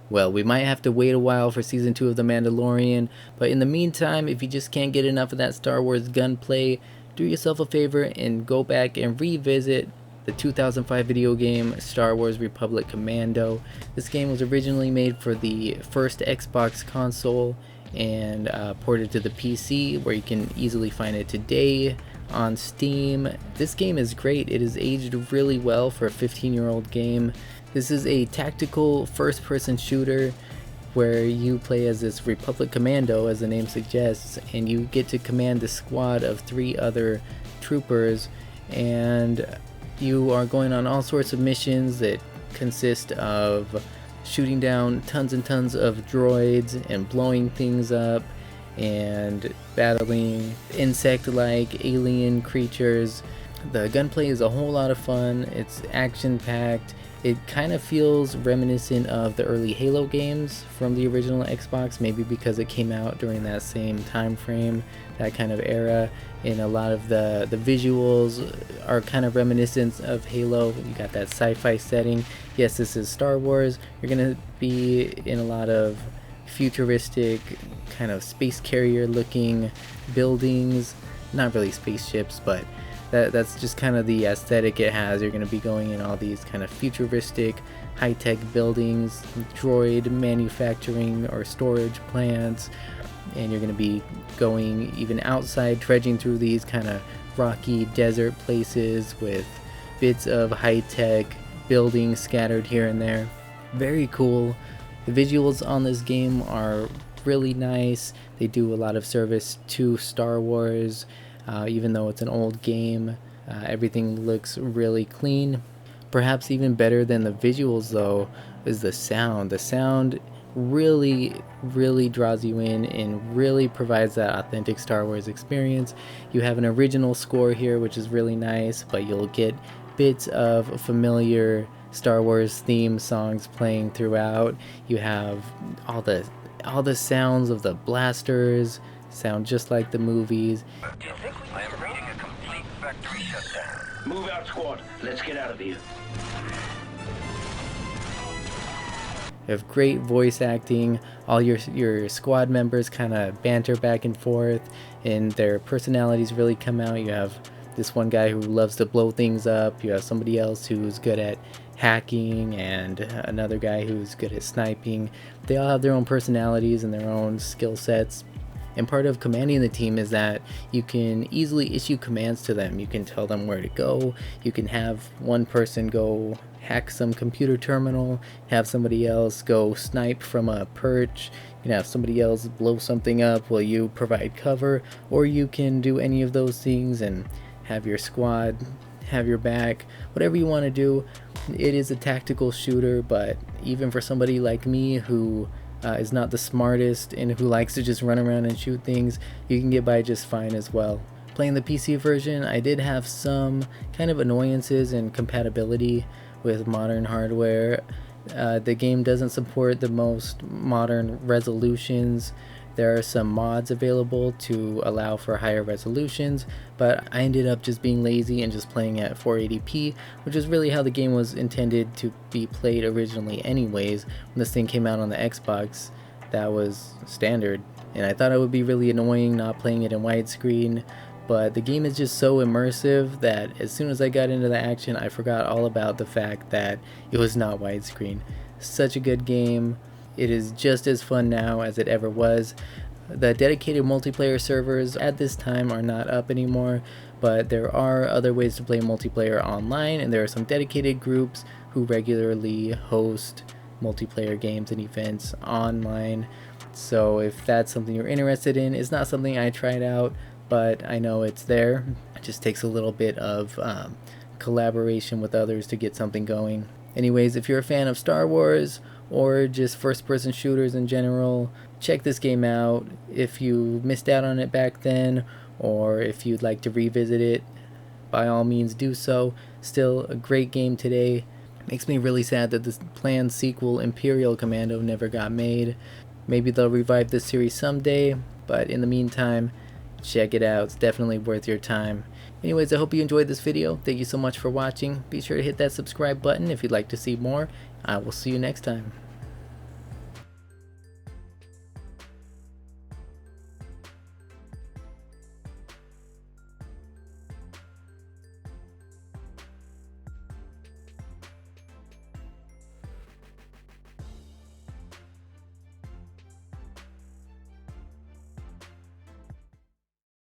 Well, we might have to wait a while for season 2 of The Mandalorian, but in the meantime, if you just can't get enough of that Star Wars gunplay, do yourself a favor and go back and revisit the 2005 video game Star Wars Republic Commando. This game was originally made for the first Xbox console and ported to the PC, where you can easily find it today on Steam. This game is great. It is aged really well for a 15-year-old game. This is a tactical first-person shooter where you play as this Republic Commando, as the name suggests, and you get to command a squad of 3 other troopers, and you are going on all sorts of missions that consist of shooting down tons and tons of droids and blowing things up and battling insect-like alien creatures. The gunplay is a whole lot of fun. It's action-packed. It kind of feels reminiscent of the early Halo games from the original Xbox, maybe because it came out during that same time frame, that kind of era, and a lot of the visuals are kind of reminiscent of Halo. You got that sci-fi setting. Yes, this is Star Wars. You're going to be in a lot of futuristic, kind of space carrier looking buildings. Not really spaceships, but that's just kind of the aesthetic it has. You're going to be going in all these kind of futuristic, high-tech buildings, droid manufacturing or storage plants, and you're going to be going even outside, trudging through these kind of rocky desert places with bits of high-tech buildings scattered here and there. Very cool. The visuals on this game are really nice. They do a lot of service to Star Wars. Even though it's an old game, everything looks really clean. Perhaps even better than the visuals, though, is the sound. The sound really draws you in and really provides that authentic Star Wars experience. You have an original score here, which is really nice, but you'll get bits of familiar Star Wars theme songs playing throughout. You have all the sounds of the blasters sound just like the movies. I am reading a complete factory shutdown. Move out, squad. Let's get out of here. You have great voice acting. All your squad members kind of banter back and forth, and their personalities really come out. You have this one guy who loves to blow things up. You have somebody else who's good at hacking, and another guy who's good at sniping. They all have their own personalities and their own skill sets. And part of commanding the team is that you can easily issue commands to them. You can tell them where to go. You can have one person go hack some computer terminal, have somebody else go snipe from a perch, you can have somebody else blow something up while you provide cover, or you can do any of those things and have your squad have your back. Whatever you want to do. It is a tactical shooter, but even for somebody like me who is not the smartest and who likes to just run around and shoot things, you can get by just fine as well. Playing the PC version, I did have some kind of annoyances and compatibility with modern hardware. The game doesn't support the most modern resolutions. There are some mods available to allow for higher resolutions, but I ended up just being lazy and just playing at 480p, which is really how the game was intended to be played originally anyways. When this thing came out on the Xbox, that was standard, and I thought it would be really annoying not playing it in widescreen, but the game is just so immersive that as soon as I got into the action, I forgot all about the fact that it was not widescreen. Such a good game. It is just as fun now as it ever was. The dedicated multiplayer servers at this time are not up anymore, but there are other ways to play multiplayer online, and there are some dedicated groups who regularly host multiplayer games and events online. So if that's something you're interested in, it's not something I tried out, but I know it's there. It just takes a little bit of collaboration with others to get something going. Anyways, if you're a fan of Star Wars or just first-person shooters in general, check this game out. If you missed out on it back then, or if you'd like to revisit it, by all means do so. Still a great game today. Makes me really sad that this planned sequel, Imperial Commando, never got made. Maybe they'll revive this series someday, but in the meantime, check it out. It's definitely worth your time. Anyways, I hope you enjoyed this video. Thank you so much for watching. Be sure to hit that subscribe button if you'd like to see more. I will see you next time.